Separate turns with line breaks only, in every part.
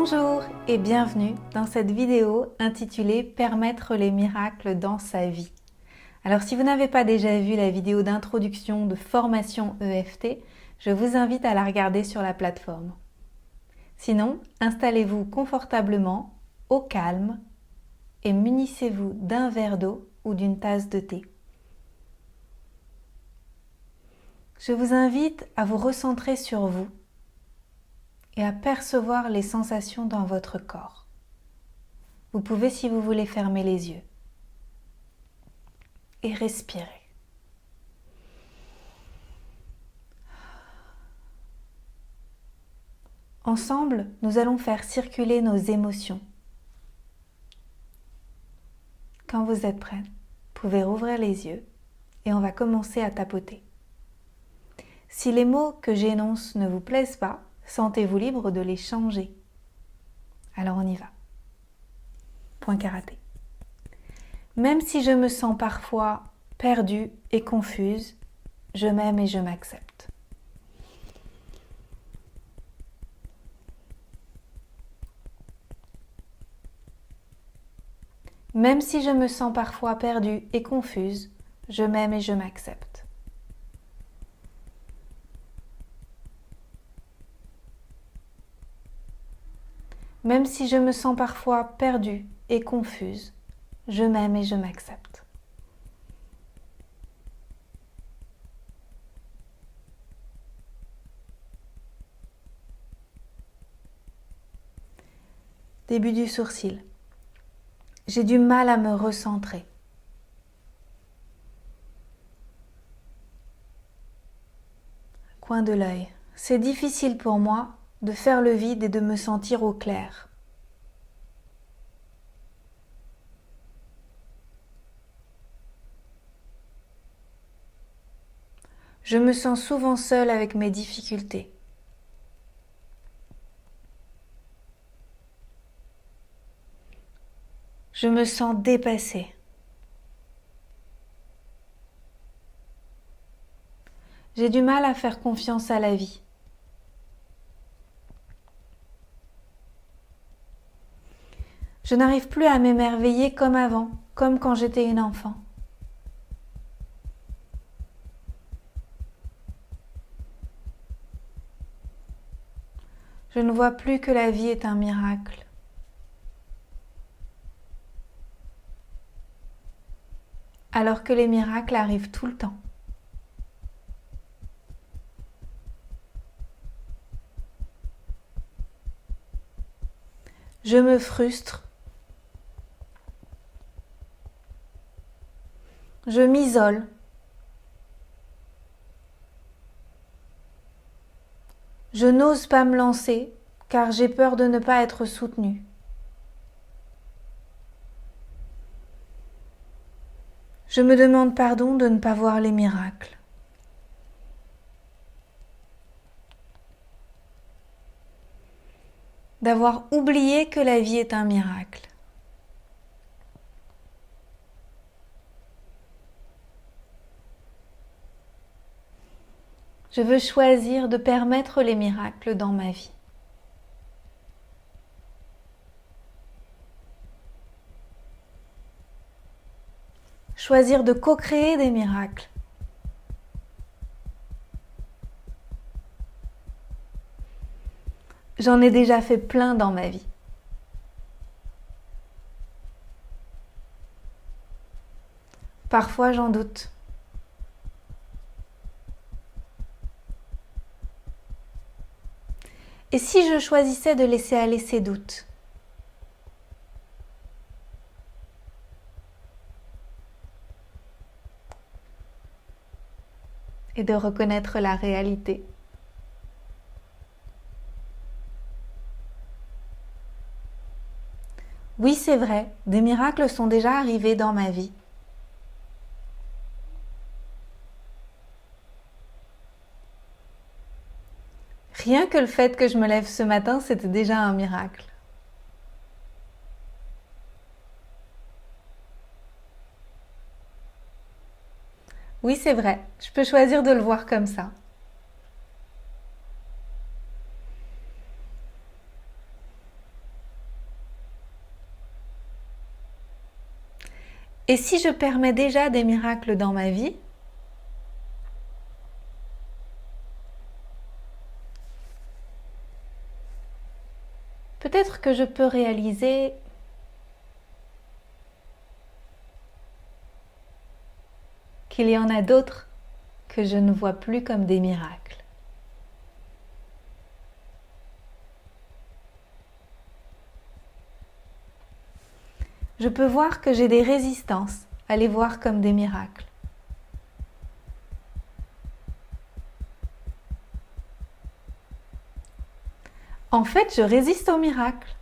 Bonjour et bienvenue dans cette vidéo intitulée « Permettre les miracles dans sa vie ». Alors si vous n'avez pas déjà vu la vidéo d'introduction de formation EFT, je vous invite à la regarder sur la plateforme. Sinon, installez-vous confortablement, au calme et munissez-vous d'un verre d'eau ou d'une tasse de thé. Je vous invite à vous recentrer sur vous et à percevoir les sensations dans votre corps. Vous pouvez, si vous voulez, fermer les yeux et respirer. Ensemble, nous allons faire circuler nos émotions. Quand vous êtes prêts, vous pouvez rouvrir les yeux et on va commencer à tapoter. Si les mots que j'énonce ne vous plaisent pas, sentez-vous libre de les changer. Alors on y va. Point karaté. Même si je me sens parfois perdue et confuse, je m'aime et je m'accepte. Même si je me sens parfois perdue et confuse, je m'aime et je m'accepte. Même si je me sens parfois perdue et confuse, je m'aime et je m'accepte. Début du sourcil. J'ai du mal à me recentrer. Coin de l'œil. C'est difficile pour moi de faire le vide et de me sentir au clair. Je me sens souvent seule avec mes difficultés. Je me sens dépassée. J'ai du mal à faire confiance à la vie. Je n'arrive plus à m'émerveiller comme avant, comme quand j'étais une enfant. Je ne vois plus que la vie est un miracle. Alors que les miracles arrivent tout le temps. Je me frustre. Je m'isole. Je n'ose pas me lancer car j'ai peur de ne pas être soutenue. Je me demande pardon de ne pas voir les miracles. D'avoir oublié que la vie est un miracle. Je veux choisir de permettre les miracles dans ma vie. Choisir de co-créer des miracles. J'en ai déjà fait plein dans ma vie. Parfois j'en doute. Et si je choisissais de laisser aller ces doutes ? Et de reconnaître la réalité. Oui, c'est vrai, des miracles sont déjà arrivés dans ma vie. Rien que le fait que je me lève ce matin, c'était déjà un miracle. Oui, c'est vrai, je peux choisir de le voir comme ça. Et si je permets déjà des miracles dans ma vie, peut-être que je peux réaliser qu'il y en a d'autres que je ne vois plus comme des miracles. Je peux voir que j'ai des résistances à les voir comme des miracles. En fait, je résiste aux miracles.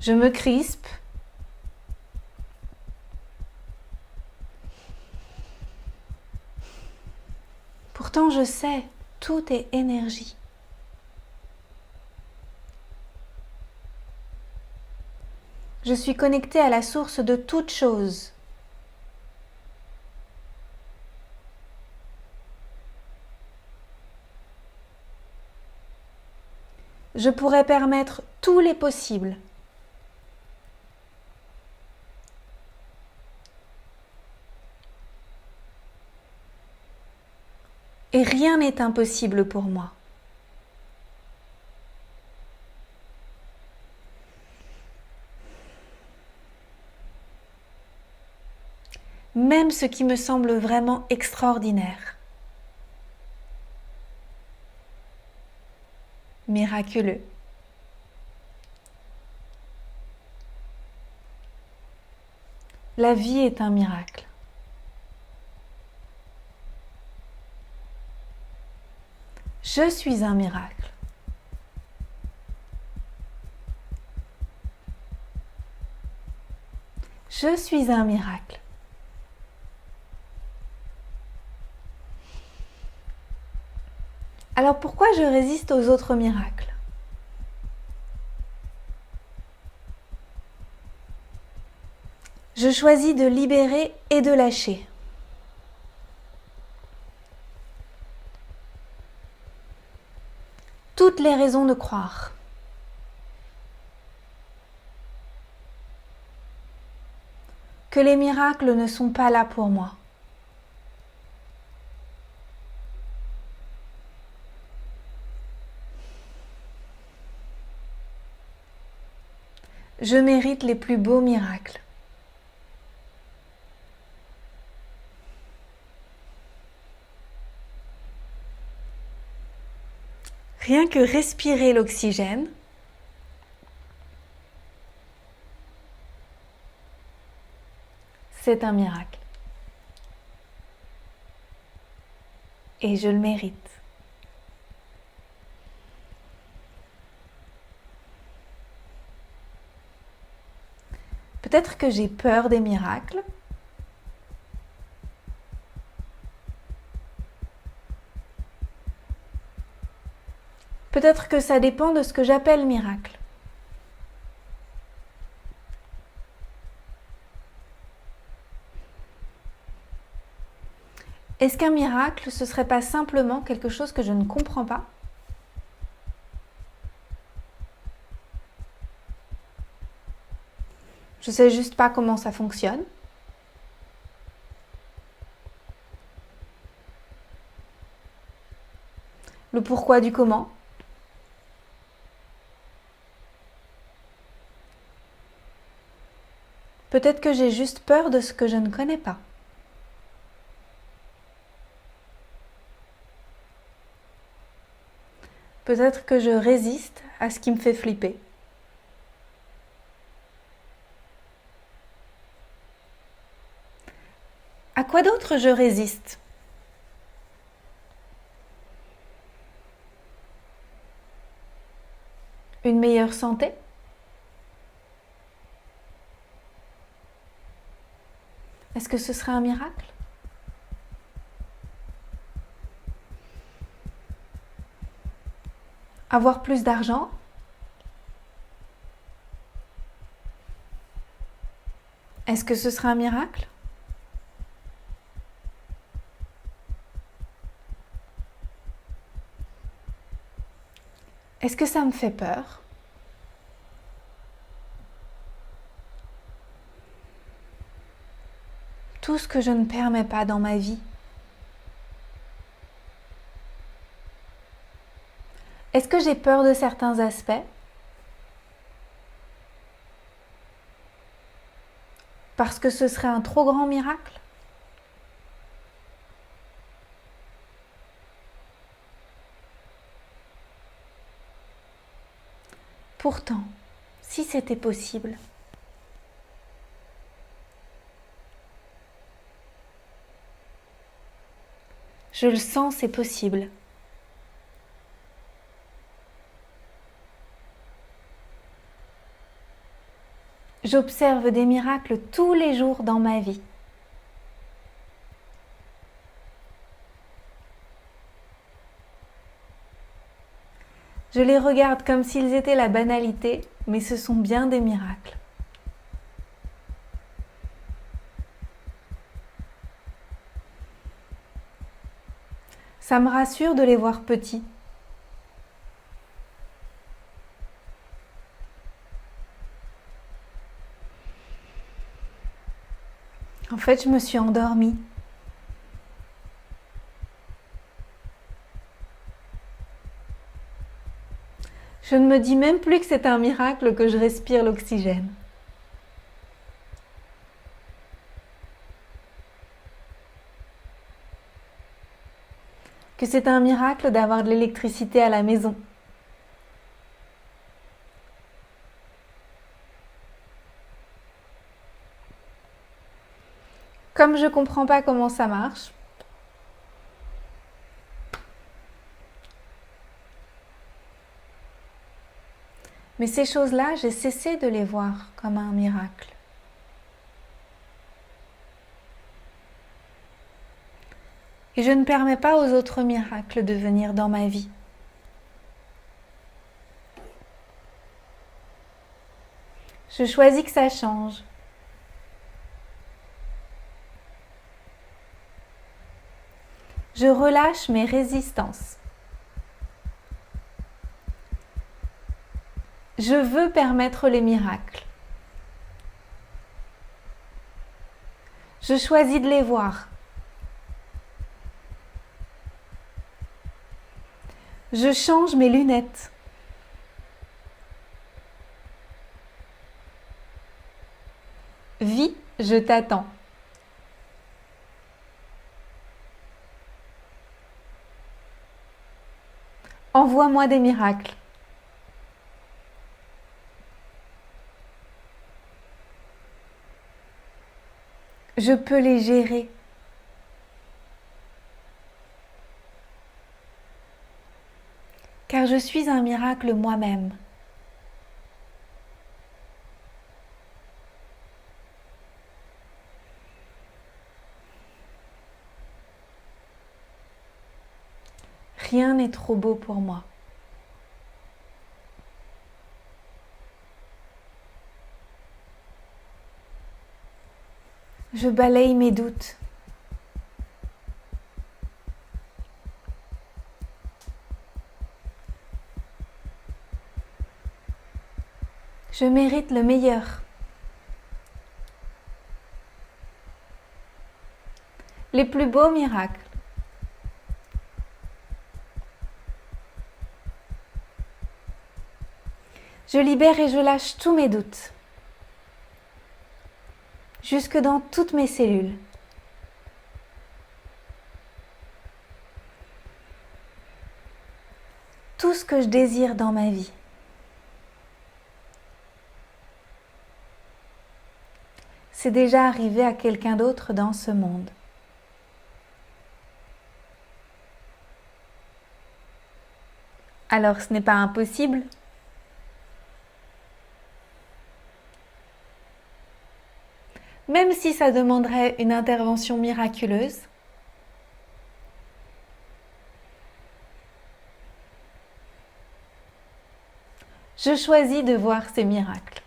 Je me crispe. Pourtant, je sais, tout est énergie. Je suis connectée à la source de toute chose. Je pourrais permettre tous les possibles. Et rien n'est impossible pour moi. Même ce qui me semble vraiment extraordinaire, miraculeux. La vie est un miracle. Je suis un miracle. Je suis un miracle. Alors pourquoi je résiste aux autres miracles ? Je choisis de libérer et de lâcher. Toutes les raisons de croire. Que les miracles ne sont pas là pour moi. Je mérite les plus beaux miracles. Rien que respirer l'oxygène, c'est un miracle. Et je le mérite. Peut-être que j'ai peur des miracles. Peut-être que ça dépend de ce que j'appelle miracle. Est-ce qu'un miracle, ce serait pas simplement quelque chose que je ne comprends pas ? Je sais juste pas comment ça fonctionne. Le pourquoi du comment. Peut-être que j'ai juste peur de ce que je ne connais pas. Peut-être que je résiste à ce qui me fait flipper. À quoi d'autre je résiste ? Une meilleure santé ? Est-ce que ce serait un miracle ? Avoir plus d'argent ? Est-ce que ce serait un miracle ? Est-ce que ça me fait peur ? tout ce que je ne permets pas dans ma vie. Est-ce que j'ai peur de certains aspects? Parce que ce serait un trop grand miracle? Pourtant, si c'était possible, je le sens, c'est possible. J'observe des miracles tous les jours dans ma vie. Je les regarde comme s'ils étaient la banalité, mais ce sont bien des miracles. Ça me rassure de les voir petits. En fait, je me suis endormie. Je ne me dis même plus que c'est un miracle que je respire l'oxygène. Que c'est un miracle d'avoir de l'électricité à la maison. Comme je ne comprends pas comment ça marche, mais ces choses-là, j'ai cessé de les voir comme un miracle. Et je ne permets pas aux autres miracles de venir dans ma vie. Je choisis que ça change. Je relâche mes résistances. Je veux permettre les miracles. Je choisis de les voir. Je change mes lunettes. Vie, je t'attends. Envoie-moi des miracles. Je peux les gérer. Car je suis un miracle moi-même. Rien n'est trop beau pour moi. Je balaye mes doutes. Je mérite le meilleur. Les plus beaux miracles. Je libère et je lâche tous mes doutes, jusque dans toutes mes cellules. Tout ce que je désire dans ma vie. C'est déjà arrivé à quelqu'un d'autre dans ce monde. Alors ce n'est pas impossible. Même si ça demanderait une intervention miraculeuse, je choisis de voir ces miracles.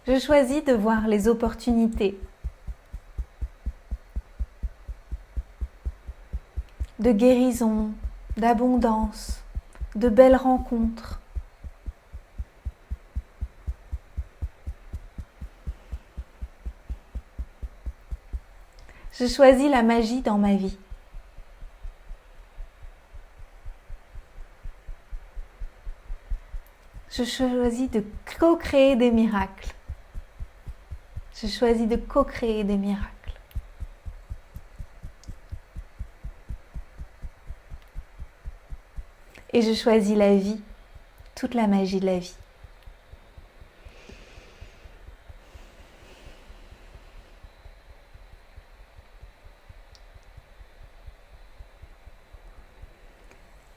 Je choisis de voir les opportunités de guérison, d'abondance, de belles rencontres. Je choisis la magie dans ma vie. Je choisis de co-créer des miracles. Je choisis de co-créer des miracles. Et je choisis la vie, toute la magie de la vie.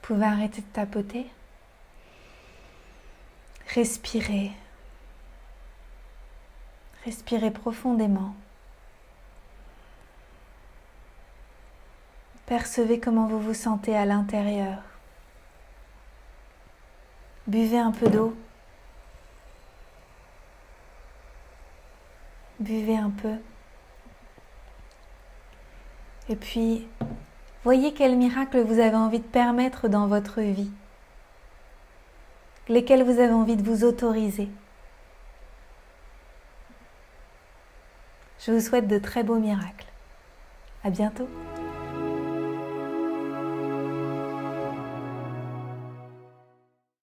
Vous pouvez arrêter de tapoter. Respirez. Respirez profondément. Percevez comment vous vous sentez à l'intérieur. Buvez un peu d'eau. Buvez un peu. Et puis, voyez quel miracle vous avez envie de permettre dans votre vie. Lesquels vous avez envie de vous autoriser. Je vous souhaite de très beaux miracles. À bientôt.